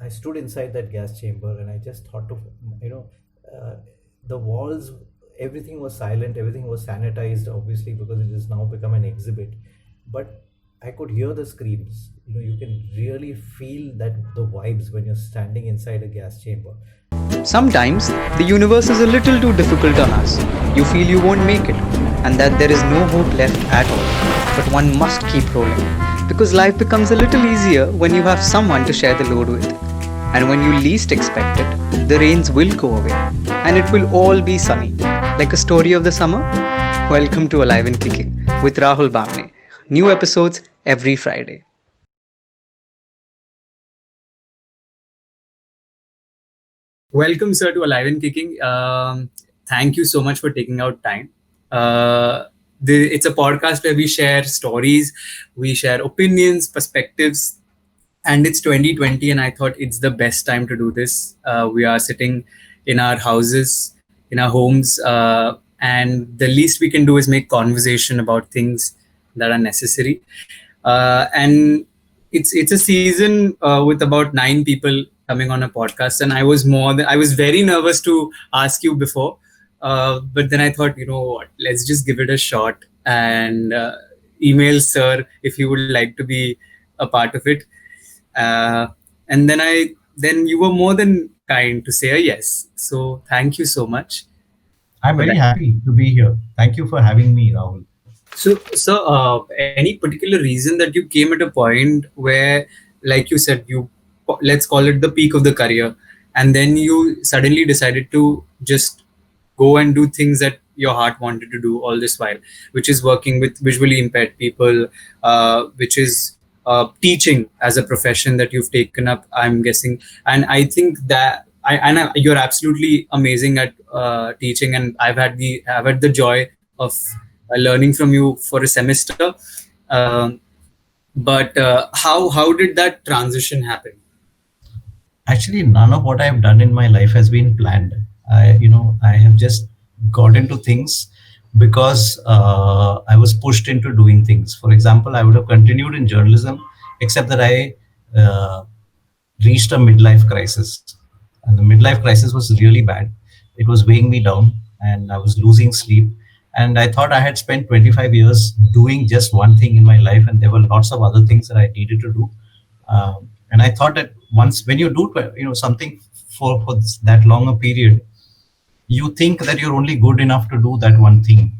I stood inside that gas chamber and I just thought of, you know, uh, the walls, everything was silent, everything was sanitized, obviously, because it has now become an exhibit. But I could hear the screams. You can really feel the vibes when you're standing inside a gas chamber. Sometimes the universe is a little too difficult on us. You feel you won't make it, and that there is no hope left at all. But one must keep rolling, because life becomes a little easier when you have someone to share the load with. And when you least expect it, the rains will go away, and it will all be sunny. Like a story of the summer? Welcome to Alive and Kicking with Rahul Bamne. New episodes every Friday. Welcome, sir, to Alive and Kicking. Thank you so much for taking out time. It's a podcast where we share stories, we share opinions, perspectives, and it's 2020, and I thought it's the best time to do this. We are sitting in our houses, in our homes, and the least we can do is make conversation about things that are necessary. And it's a season with about 9 people coming on a podcast, and I was very nervous to ask you before, but then I thought, you know what, let's just give it a shot and email sir if he would like to be a part of it. uh, and then you were more than kind to say a yes, so thank you so much I'm for very that. happy to be here. Thank you for having me, Rahul. So, any particular reason that you came at a point where, like you said, let's call it the peak of the career, and then you suddenly decided to just go and do things that your heart wanted to do all this while, which is working with visually impaired people, which is teaching as a profession that you've taken up, I'm guessing. And I think that you're absolutely amazing at teaching, and I've had the joy of learning from you for a semester. Um, but how did that transition happen? Actually, none of what I've done in my life has been planned. I have just got into things because I was pushed into doing things. For example, I would have continued in journalism, except that I uh, reached a midlife crisis. And the midlife crisis was really bad. It was weighing me down and I was losing sleep. And I thought I had spent 25 years doing just one thing in my life, and there were lots of other things that I needed to do. And I thought that once, when you do, something for that long a period, you think that you're only good enough to do that one thing.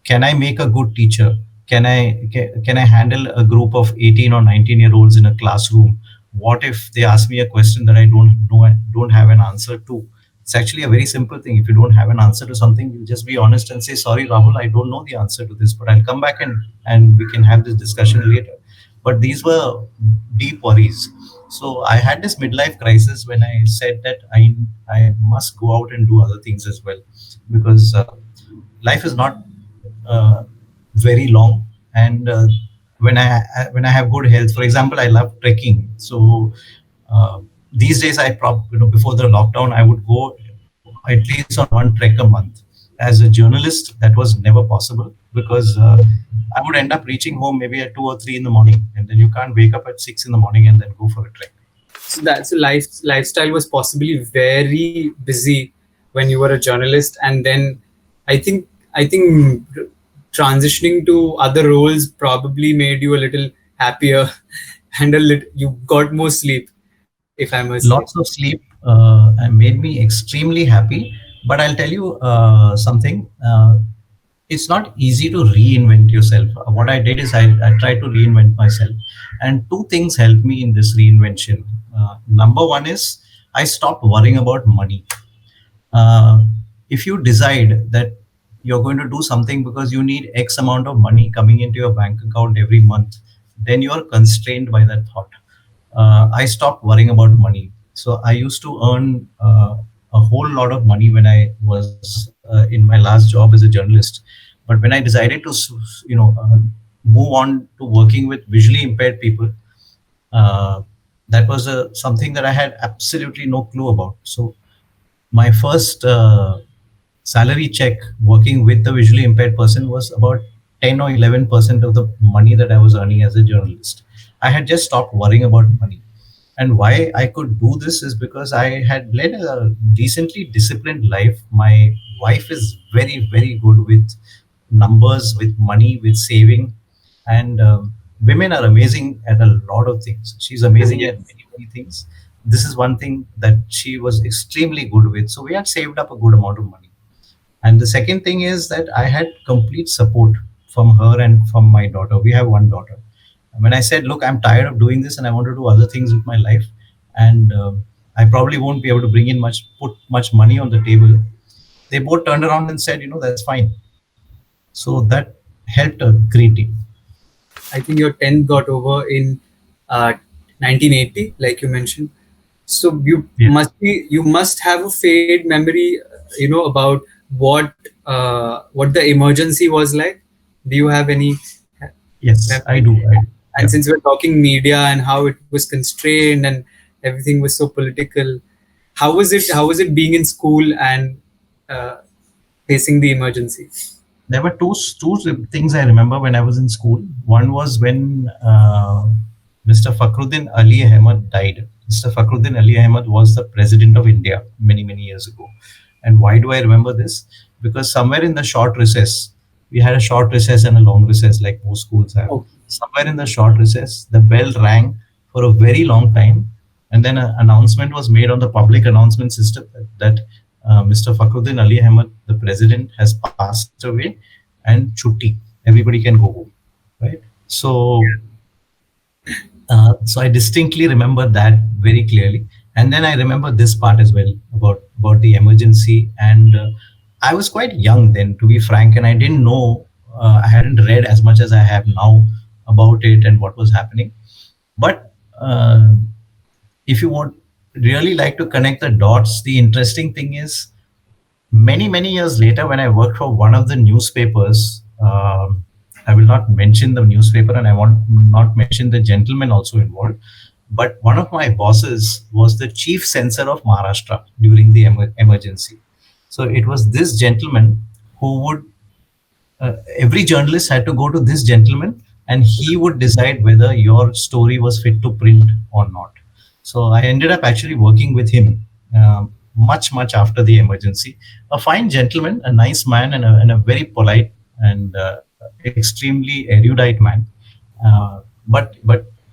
Can I make a good teacher? Can I handle a group of 18 or 19-year-olds in a classroom? What if they ask me a question that I don't know and don't have an answer to? It's actually a very simple thing. If you don't have an answer to something, you just be honest and say, sorry, Rahul, I don't know the answer to this, but I'll come back and we can have this discussion later. But these were deep worries. So I had this midlife crisis when I said that I must go out and do other things as well, because life is not uh, very long. And when I have good health, for example, I love trekking. So uh, these days, before the lockdown, I would go at least on one trek a month. As a journalist, that was never possible because I would end up reaching home maybe at 2 or 3 in the morning, and then you can't wake up at 6 in the morning and then go for a trek. So that's lifestyle was possibly very busy when you were a journalist, and then I think transitioning to other roles probably made you a little happier, and you got more sleep, if I must say. Lots of sleep and made me extremely happy. But I'll tell you something. It's not easy to reinvent yourself. What I did is I tried to reinvent myself, and two things helped me in this reinvention. Number one is I stopped worrying about money. uh, if you decide that you're going to do something because you need X amount of money coming into your bank account every month, then you are constrained by that thought. I stopped worrying about money. So I used to earn a whole lot of money when I was in my last job as a journalist. But when I decided to, move on to working with visually impaired people, uh, that was something that I had absolutely no clue about. So my first salary check working with the visually impaired person was about 10 or 11% of the money that I was earning as a journalist. I had just stopped worrying about money. And why I could do this is because I had led a decently disciplined life. My wife is very, very good with numbers, with money, with saving. And women are amazing at a lot of things. She's amazing at Yes. many, many things. This is one thing that she was extremely good with. So we had saved up a good amount of money. And the second thing is that I had complete support from her and from my daughter. We have one daughter. When I said, "Look, I'm tired of doing this and I want to do other things with my life, and I probably won't be able to bring in put much money on the table," they both turned around and said, "That's fine." So that helped a great deal. I think your 10th got over in uh, 1980, like you mentioned. So Yeah. you must have a fade memory, about what what the emergency was like. Do you have any Yes, I memory? do. I do. And Yeah. since we're talking media and how it was constrained and everything was so political, how was it? How was it being in school and uh, facing the emergency? There were two things I remember when I was in school. One was when Mr. Fakhruddin Ali Ahmed died. Mr. Fakhruddin Ali Ahmed was the president of India many, many years ago. And why do I remember this? Because somewhere in the short recess, we had a short recess and a long recess, like most schools have. Oh, Somewhere in the short recess, the bell rang for a very long time, and then an announcement was made on the public announcement system that Mr. Fakhruddin Ali Ahmed, the president, has passed away, and chutti, everybody can go home, right? So I distinctly remember that very clearly, and then I remember this part as well about the emergency. And I was quite young then, to be frank, and I didn't know. I hadn't read as much as I have now about it and what was happening. But if you want really like to connect the dots, the interesting thing is many years later when I worked for one of the newspapers. I will not mention the newspaper and I want not mention the gentleman also involved, but one of my bosses was the chief censor of Maharashtra during the emergency. So it was this gentleman who would every journalist had to go to this gentleman and he would decide whether your story was fit to print or not. So I ended up actually working with him much after the emergency. A fine gentleman, a nice man, and a very polite and extremely erudite man. But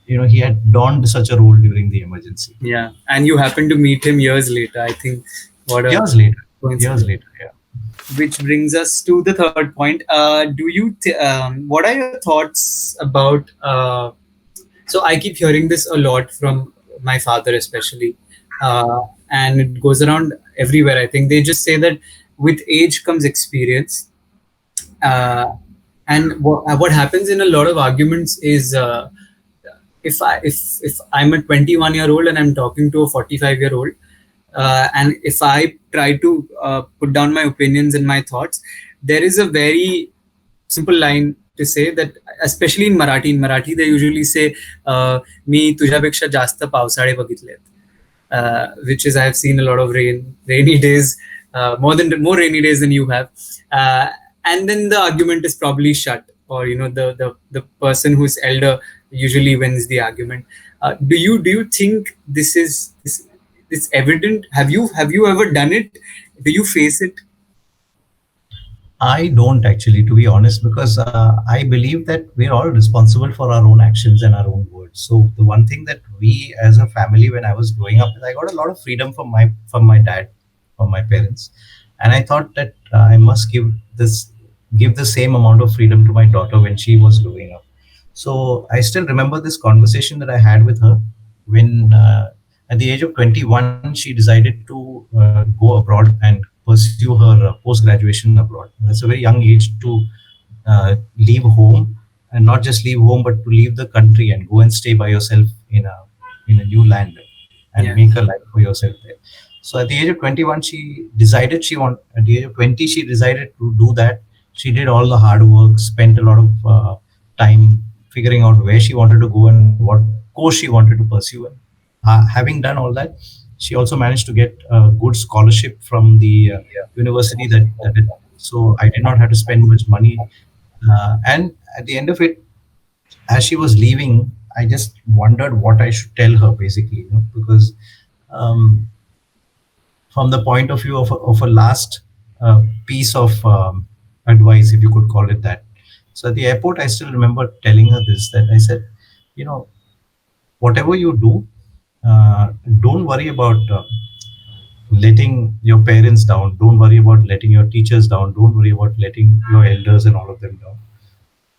he had donned such a role during the emergency. yeah. And you happened to meet him years later. I think what a Years later, coincidence. yeah. Which brings us to the third point. What are your thoughts about? So I keep hearing this a lot from my father, especially, and it goes around everywhere. I think they just say that with age comes experience, uh, and what happens in a lot of arguments is if I'm a 21-year-old and I'm talking to a 45-year-old, and if I try to put down my opinions and my thoughts, there is a very simple line to say that, especially in Marathi they usually say, "मी तुझ्यापेक्षा जास्त पावसाळे बघितलेत," which is I have seen a lot of rainy days, more rainy days than you have, and then the argument is probably shut, or the person who's elder usually wins the argument. Do you think this evident? Have you ever done it? Do you face it? I don't actually, to be honest, because I believe that we're all responsible for our own actions and our own words. So the one thing that we, as a family, when I was growing up, I got a lot of freedom from my dad, from my parents, and I thought that I must give the same amount of freedom to my daughter when she was growing up. So I still remember this conversation that I had with her when, at the age of 21, she decided to go abroad and pursue her post graduation abroad. That's a very young age to leave home, and not just leave home, but to leave the country and go and stay by yourself in a new land and Yeah. make a life for yourself there. So at the age of 21, she decided at the age of 20, she decided to do that. She did all the hard work, spent a lot of time figuring out where she wanted to go and what course she wanted to pursue. And having done all that, she also managed to get a good scholarship from the university so I did not have to spend much money. And at the end of it, as she was leaving, I just wondered what I should tell her, basically, because um, from the point of view of a last piece of advice, if you could call it that. So at the airport, I still remember telling her this, that I said, you know, whatever you do, don't worry about letting your parents down. Don't worry about letting your teachers down. Don't worry about letting your elders and all of them down.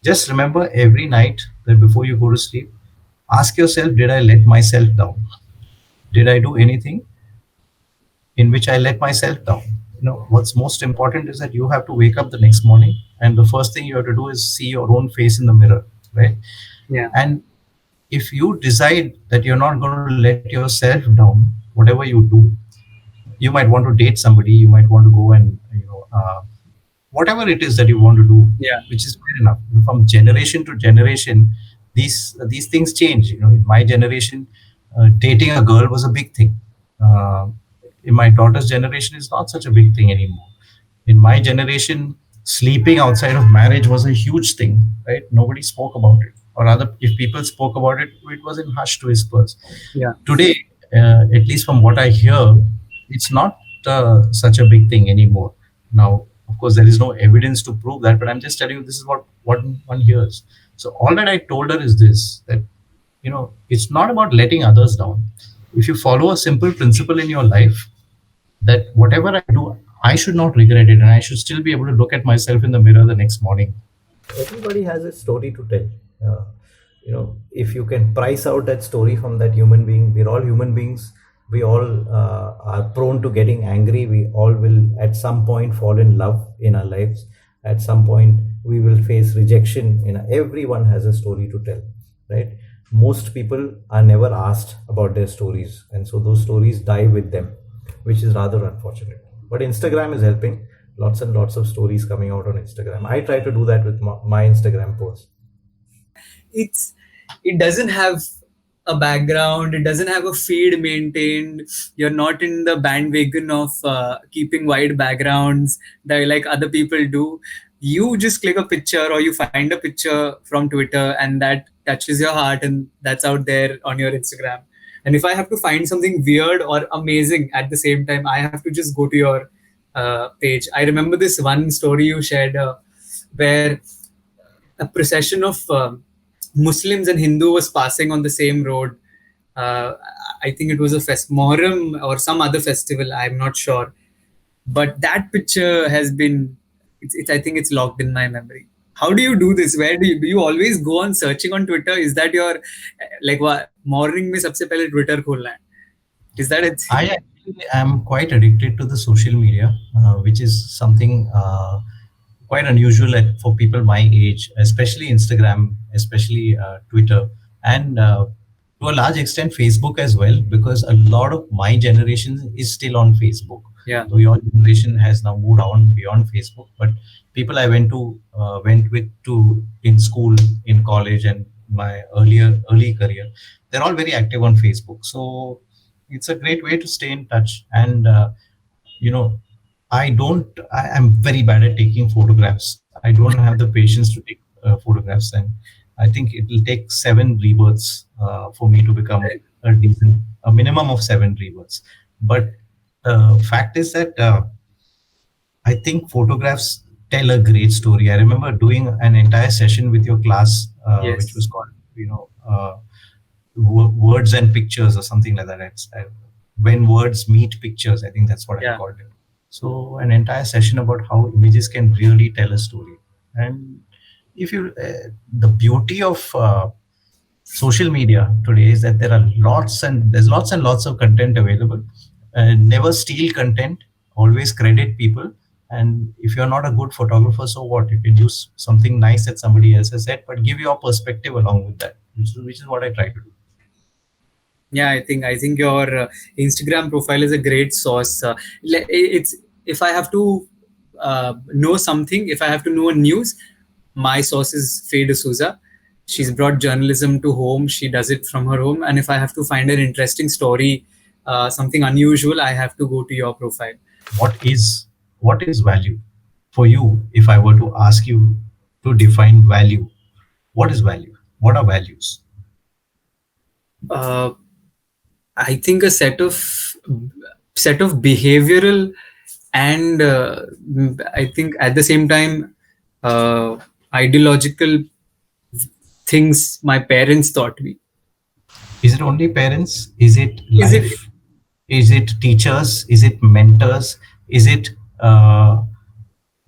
Just remember every night that before you go to sleep, ask yourself, did I let myself down? Did I do anything in which I let myself down? What's most important is that you have to wake up the next morning, and the first thing you have to do is see your own face in the mirror, right? Yeah. And if you decide that you're not going to let yourself down, whatever you do, you might want to date somebody, you might want to go and whatever it is that you want to do, Yeah. which is fair enough. From generation to generation, these things change. In my generation, dating a girl was a big thing. Uh, in my daughter's generation, it's not such a big thing anymore. In my generation, sleeping outside of marriage was a huge thing, right? Nobody spoke about it, or rather, if people spoke about it, it was in hushed whispers. Yeah. Today, at least from what I hear, it's not such a big thing anymore. Now, of course, there is no evidence to prove that, but I'm just telling you this is what one hears. So all that I told her is this: that it's not about letting others down. If you follow a simple principle in your life, that whatever I do, I should not regret it, and I should still be able to look at myself in the mirror the next morning. Everybody has a story to tell. If you can price out that story from that human being, we're all human beings. We all are prone to getting angry. We all will at some point fall in love in our lives. At some point we will face rejection. Everyone has a story to tell, right? Most people are never asked about their stories, and so those stories die with them, which is rather unfortunate. But Instagram is helping. Lots and lots of stories coming out on Instagram. I try to do that with my Instagram posts. It doesn't have a background, it doesn't have a feed maintained, you're not in the bandwagon of keeping wide backgrounds that like other people do. You just click a picture or you find a picture from Twitter and that touches your heart, and that's out there on your Instagram. And if I have to find something weird or amazing at the same time, I have to just go to your page. I remember this one story you shared where a procession of Muslims and Hindu was passing on the same road. I think it was a Moharram or some other festival. I'm not sure, but that picture has been. I think it's locked in my memory. How do you do this? Where do you always go on searching on Twitter? Is that your like what morning में सबसे पहले Twitter खोलना है? Is that it? I actually am quite addicted to the social media, which is something quite unusual for people my age, especially Instagram, especially Twitter, and to a large extent Facebook as well, because a lot of my generation is still on Facebook. Yeah. So your generation has now moved on beyond Facebook, but people I went with to in school, in college, and my early career, they're all very active on Facebook. So it's a great way to stay in touch. And I am very bad at taking photographs. I don't have the patience to take photographs, and I think it will take 7 rebirths for me to become a minimum of 7 rebirths. But fact is that I think photographs tell a great story. I remember doing an entire session with your class, Yes. which was called, words and pictures or something like that. When words meet pictures, I think that's what I called it. So an entire session about how images can really tell a story. And if you, the beauty of social media today is that there's lots and lots of content available. Never steal content. Always credit people. And if you're not a good photographer, so what? You can use something nice that somebody else has said, but give your perspective along with that, which is what I try to do. Yeah, I think your Instagram profile is a great source. It's if I have to know something, if I have to know a news, my source is Faye D'Souza. She's brought journalism to home. She does it from her home. And if I have to find an interesting story, something unusual, I have to go to your profile. What is value for you? If I were to ask you to define value, what is value? What are values? uh, I think a set of behavioral and I think at the same time ideological things my parents taught me. Is it only parents? Is it Is it? life? Is it teachers? Is it mentors? Is it uh,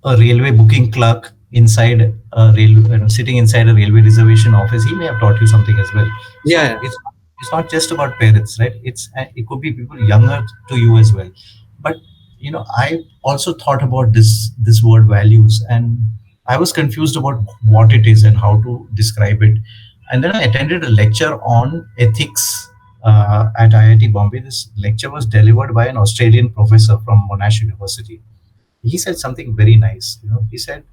a railway booking clerk inside a sitting inside a railway reservation office? He may have taught you something as well. So Yeah. it's not just about parents, right? It could be people younger to you as well. But I also thought about this word values, and I was confused about what it is and how to describe it. And then I attended a lecture on ethics at IIT Bombay. This lecture was delivered by an Australian professor from Monash University. He said something very nice. He said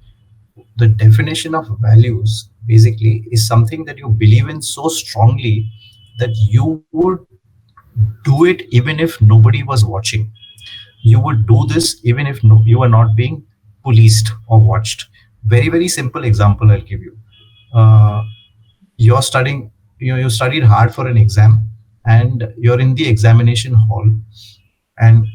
the definition of values basically is something that you believe in so strongly that you would do it even if nobody was watching. You would do this even if you are not being policed or watched. Very, very simple example I'll give you. Uh, you're studying, you studied hard for an exam, and you're in the examination hall, and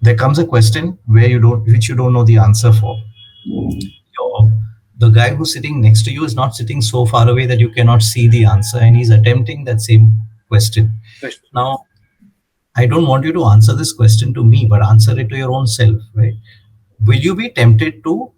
there comes a question which you don't know the answer for. Your, the guy who's sitting next to you is not sitting so far away that you cannot see the answer, and he's attempting that same question. Now, I don't want you to answer this question to me, but answer it to your own self, right? Will you be tempted to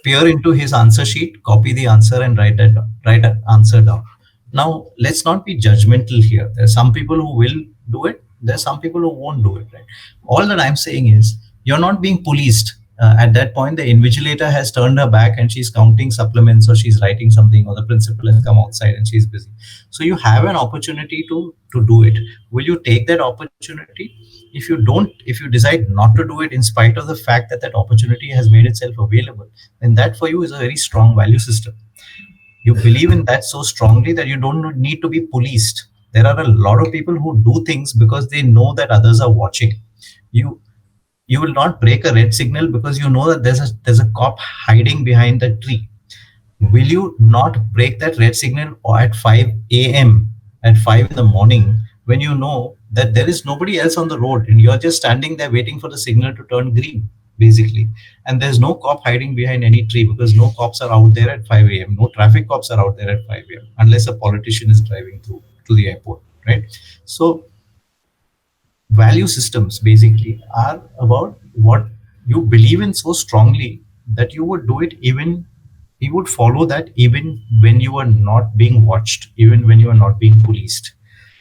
peer into his answer sheet, copy the answer, and write an answer down? Now, let's not be judgmental here. There are some people who will do it. There are some people who won't do it. Right? All that I'm saying is you're not being policed. At that point, the invigilator has turned her back and she's counting supplements, or she's writing something, or the principal has come outside and she's busy. So you have an opportunity to do it. Will you take that opportunity? If you decide not to do it in spite of the fact that that opportunity has made itself available, then that for you is a very strong value system. You believe in that so strongly that you don't need to be policed. There are a lot of people who do things because they know that others are watching. You you will not break a red signal because you know that there's a cop hiding behind the tree. Will you not break that red signal or at 5 a.m., at 5 in the morning, when you know that there is nobody else on the road and you're just standing there waiting for the signal to turn green, basically? And there's no cop hiding behind any tree because no cops are out there at 5 a.m. No traffic cops are out there at 5 a.m. unless a politician is driving through to the airport, right? So value systems basically are about what you believe in so strongly that you would do it, even you would follow that even when you are not being watched, even when you are not being policed.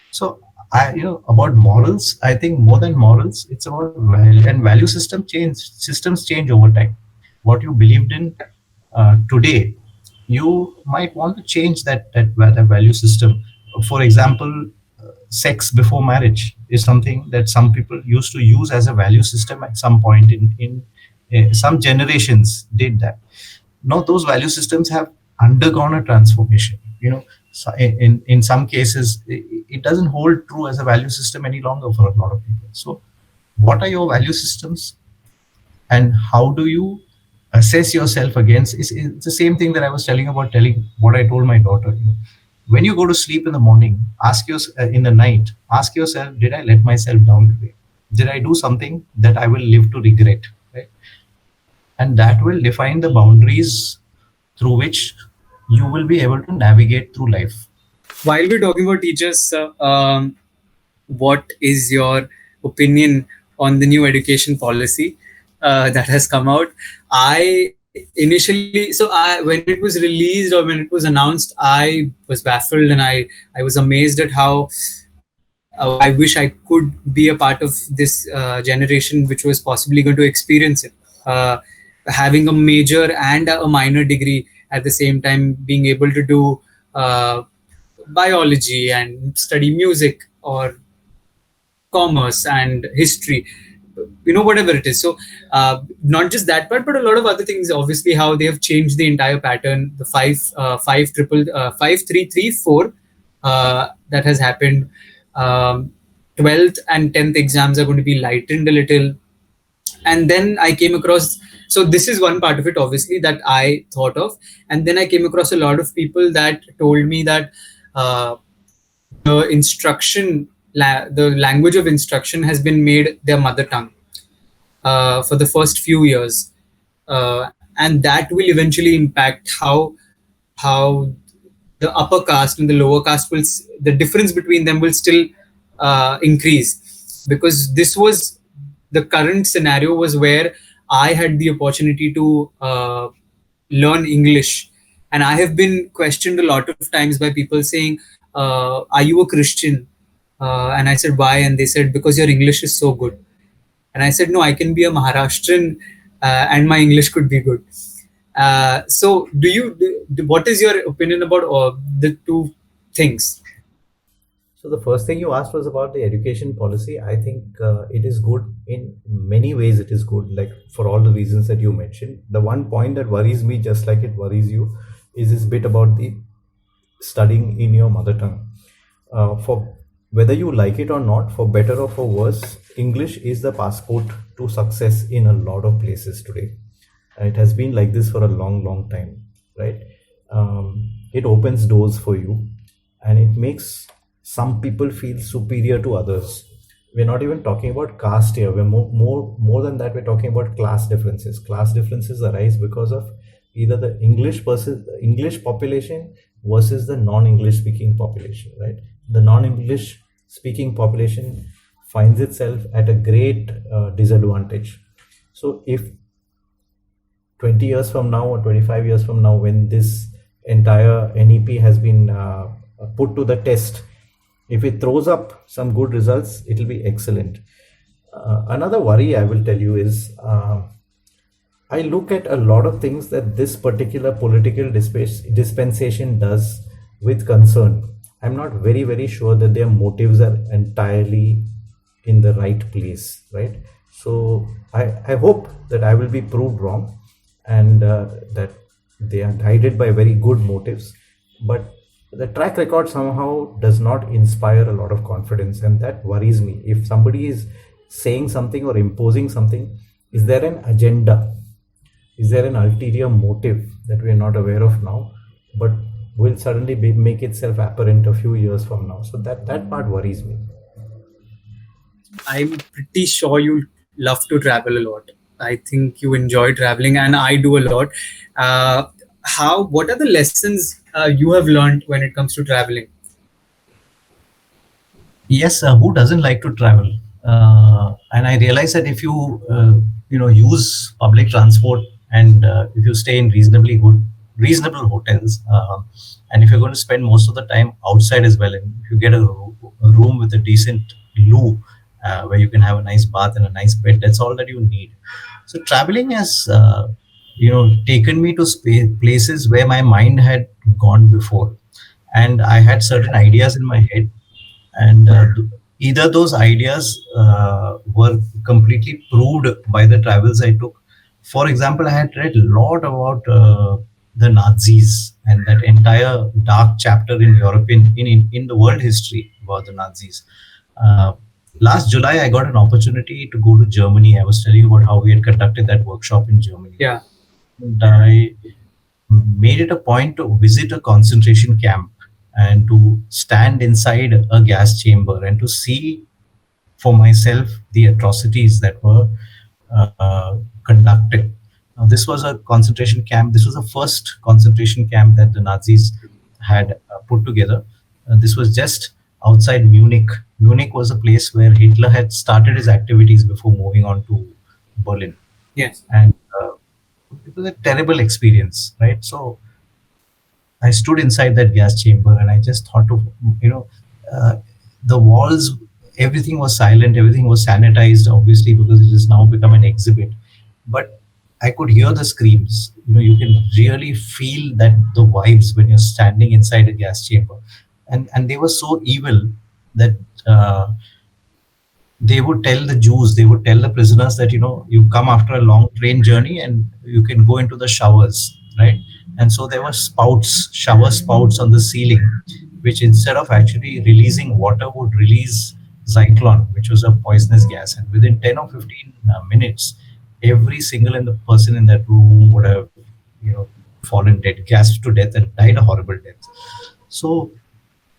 So about morals, I think more than morals, it's about value, and value systems change over time. What you believed in today, you might want to change that value system. For example, sex before marriage is something that some people used to use as a value system at some point in some generations did that. Now those value systems have undergone a transformation. So in some cases it doesn't hold true as a value system any longer for a lot of people. So what are your value systems, and how do you assess yourself against? It's the same thing that I was telling what I told my daughter. When you go to sleep in the morning, ask yourself, in the night, ask yourself, did I let myself down today? Did I do something that I will live to regret? Right? And that will define the boundaries through which you will be able to navigate through life. While we're talking about teachers, what is your opinion on the new education policy that has come out? I initially, when it was released or when it was announced, I was baffled, and I was amazed at how I wish I could be a part of this generation which was possibly going to experience it. Having a major and a minor degree at the same time, being able to do biology and study music or commerce and history, whatever it is. So not just that part, but a lot of other things. Obviously, how they have changed the entire pattern, the 5-3-3-4 that has happened. 12th and 10th exams are going to be lightened a little. And then I came across, so this is one part of it, obviously, that I thought of. And then I came across a lot of people that told me that the the language of instruction has been made their mother tongue for the first few years, and that will eventually impact how the upper caste and the lower caste the difference between them will still increase, because this was the current scenario was where I had the opportunity to learn English, and I have been questioned a lot of times by people saying, "Are you a Christian?" And I said, "Why?" And they said, "Because your English is so good." And I said, "No, I can be a Maharashtrian and my English could be good." So, what is your opinion about the two things? So the first thing you asked was about the education policy. I think it is good in many ways. It is good, like for all the reasons that you mentioned. The one point that worries me, just like it worries you, is this bit about the studying in your mother tongue. For whether you like it or not, for better or for worse, English is the passport to success in a lot of places today. And it has been like this for a long, long time, right? It opens doors for you, and it makes some people feel superior to others. We're not even talking about caste here. We're more than that. We're talking about class differences. Class differences arise because of either the English population versus the non-English speaking population, right? The non-English speaking population finds itself at a great disadvantage. So if 20 years from now or 25 years from now, when this entire NEP has been put to the test, if it throws up some good results, it will be excellent. Another worry I will tell you is I look at a lot of things that this particular political dispensation does with concern. I'm not very, very sure that their motives are entirely in the right place, right? So I hope that I will be proved wrong, and that they are guided by very good motives. But the track record somehow does not inspire a lot of confidence, and that worries me. If somebody is saying something or imposing something, is there an agenda? Is there an ulterior motive that we are not aware of now, but will suddenly make itself apparent a few years from now? So that part worries me. I'm pretty sure you love to travel a lot. I think you enjoy traveling, and I do a lot. What are the lessons you have learned when it comes to traveling? Yes, who doesn't like to travel? And I realize that if you use public transport, and if you stay in reasonable hotels, and if you're going to spend most of the time outside as well, and if you get a room with a decent loo, where you can have a nice bath and a nice bed, that's all that you need. So traveling has taken me to places where my mind had gone before, and I had certain ideas in my head, and either those ideas were completely proved by the travels I took. For example, I had read a lot about the Nazis and that entire dark chapter in European in the world history about the Nazis. Uh, Last July, I got an opportunity to go to Germany. I was telling you about how we had conducted that workshop in Germany. Yeah. And I made it a point to visit a concentration camp and to stand inside a gas chamber and to see for myself the atrocities that were conducted. Now, this was a concentration camp. This was the first concentration camp that the Nazis had put together. This was just outside Munich. Munich was a place where Hitler had started his activities before moving on to Berlin. Yes. And it was a terrible experience, right? So I stood inside that gas chamber and I just thought of, the walls, everything was silent, everything was sanitized, obviously, because it has now become an exhibit. But I could hear the screams. You can really feel that the vibes when you're standing inside a gas chamber. And they were so evil that they would tell the Jews, they would tell the prisoners that, you come after a long train journey and you can go into the showers, right? And so there were shower spouts on the ceiling, which instead of actually releasing water would release Zyklon, which was a poisonous gas. And within 10 or 15 minutes, every single person in that room would have, fallen dead, gasped to death and died a horrible death. So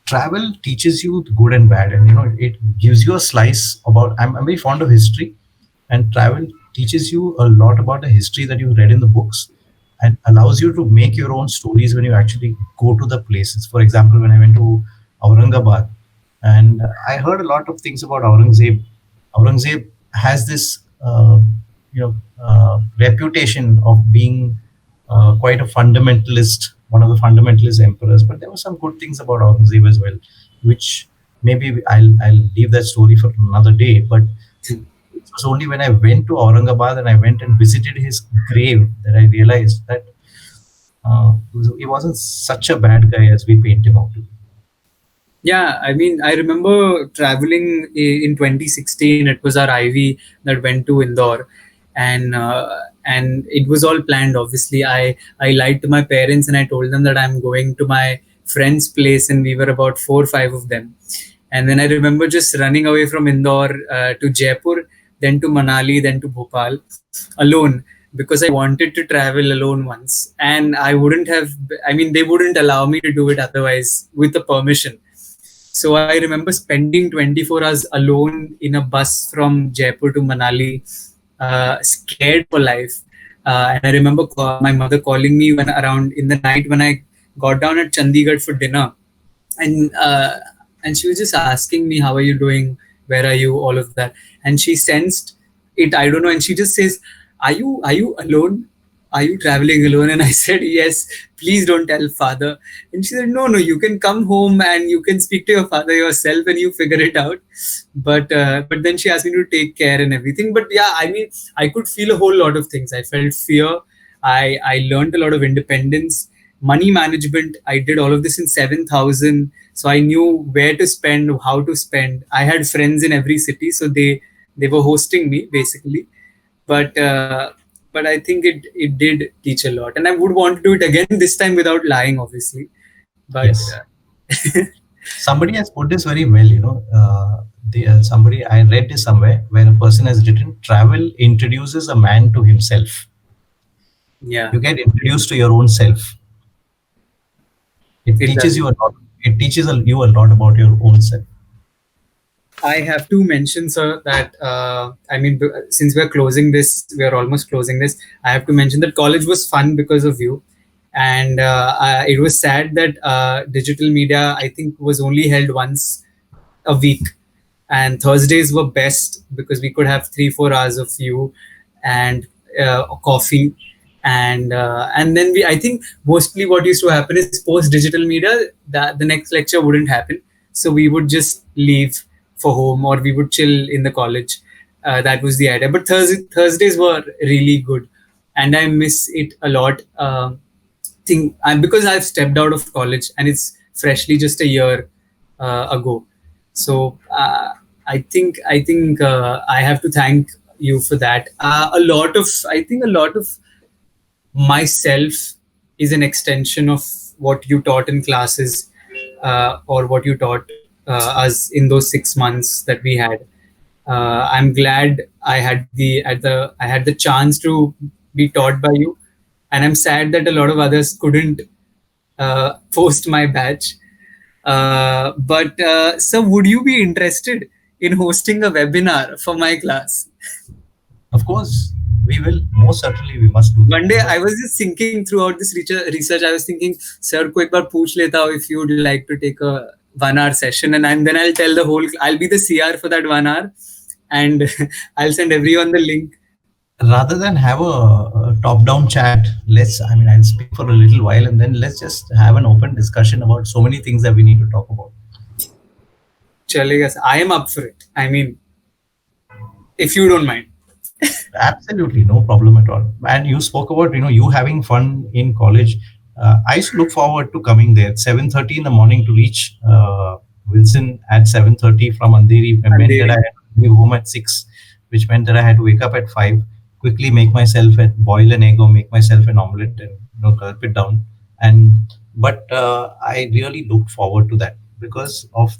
travel teaches you the good and bad, and it gives you a slice about. I'm very fond of history, and travel teaches you a lot about the history that you read in the books, and allows you to make your own stories when you actually go to the places. For example, when I went to Aurangabad, and I heard a lot of things about Aurangzeb. Aurangzeb has this reputation of being quite a fundamentalist, one of the fundamentalist emperors. But there were some good things about Aurangzeb as well, which maybe I'll leave that story for another day. But it was only when I went to Aurangabad and I went and visited his grave that I realized that he wasn't such a bad guy as we paint him out to be. Yeah, I mean, I remember traveling in 2016. It was our IV that went to Indore, and it was all planned. Obviously, I lied to my parents and I told them that I'm going to my friend's place, and we were about 4 or 5 of them. And then I remember just running away from Indore to Jaipur, then to Manali, then to Bhopal alone, because I wanted to travel alone once, and I wouldn't have. I mean, they wouldn't allow me to do it otherwise with the permission. So I remember spending 24 hours alone in a bus from Jaipur to Manali, scared for life. And I remember my mother calling me when around in the night when I got down at Chandigarh for dinner, and she was just asking me, "How are you doing? Where are you?" All of that, and she sensed it. I don't know, and she just says, "Are you alone? Are you traveling alone?" And I said, "Yes, please don't tell father." And she said, "No, you can come home and you can speak to your father yourself and you figure it out." But then she asked me to take care and everything. But yeah, I mean, I could feel a whole lot of things. I felt fear. I learned a lot of independence, money management. I did all of this in 7,000. So I knew where to spend, how to spend. I had friends in every city, so they were hosting me basically. But I think it did teach a lot, and I would want to do it again this time without lying, obviously. But Yes. Somebody has put this very well. Somebody, I read this somewhere where a person has written, "Travel introduces a man to himself." yeah, You get introduced to your own self. It it teaches does. you a lot. It teaches you a lot about your own self. I have to mention, sir, that I mean, since we are almost closing this. I have to mention that college was fun because of you, and it was sad that digital media, I think, was only held once a week, and Thursdays were best because we could have 3 4 hours of you and coffee, and then I think mostly what used to happen is post digital media that the next lecture wouldn't happen, so we would just leave for home or we would chill in the college. That was the idea. But Thursdays were really good, and I miss it a lot. Think because I've stepped out of college and it's freshly just a year ago. So I think I have to thank you for that. A lot of myself is an extension of what you taught in classes, or what you taught us in those 6 months that we had. I'm glad I had the chance to be taught by you, and I'm sad that a lot of others couldn't post my batch. But so, would you be interested in hosting a webinar for my class? Of course, we will. Most certainly, we must do that. One day, I was just thinking throughout this research, I was thinking, sir, को एक बार पूछ लेता हूँ if you would like to take a 1 hour session, and then I'll tell the whole. I'll be the CR for that 1 hour, and I'll send everyone the link. Rather than have a top-down chat, I'll speak for a little while and then let's just have an open discussion about so many things that we need to talk about. Chalega, I am up for it. I mean, if you don't mind. Absolutely, no problem at all. And you spoke about, you having fun in college. I used to look forward to coming there at 7:30 in the morning to reach Wilson at 7:30 from Andheri. It meant that I had to leave home at 6, which meant that I had to wake up at 5, quickly boil an egg or make myself an omelette and gulp it down. But I really looked forward to that because of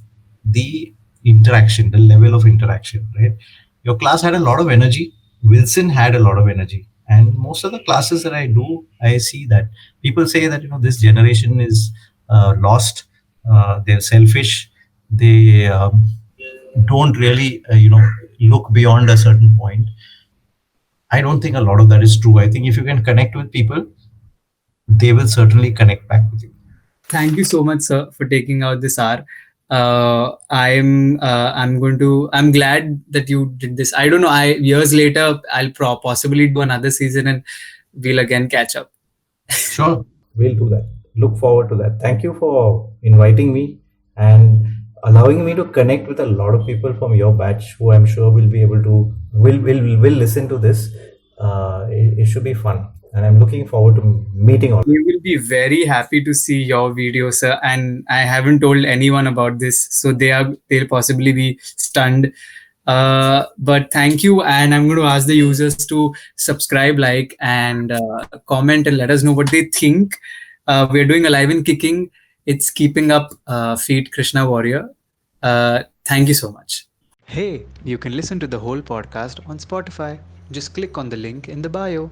the interaction, the level of interaction, right? Your class had a lot of energy. Wilson had a lot of energy. And most of the classes that I do, I see that people say that, this generation is lost. they're selfish. They don't really, look beyond a certain point. I don't think a lot of that is true. I think if you can connect with people, they will certainly connect back with you. Thank you so much, sir, for taking out this hour. I'm glad that you did this. I don't know. Years later, I'll possibly do another season and we'll again catch up. Sure. We'll do that. Look forward to that. Thank you for inviting me and allowing me to connect with a lot of people from your batch who I'm sure will be able to will listen to this. It should be fun, and I'm looking forward to meeting all. We will be very happy to see your video, sir. And I haven't told anyone about this, so they'll possibly be stunned. But thank you, and I'm going to ask the users to subscribe, like, and comment and let us know what they think. We're doing Alive and Kicking. It's keeping up feed Krishna Warrior. Thank you so much. Hey, you can listen to the whole podcast on Spotify. Just click on the link in the bio.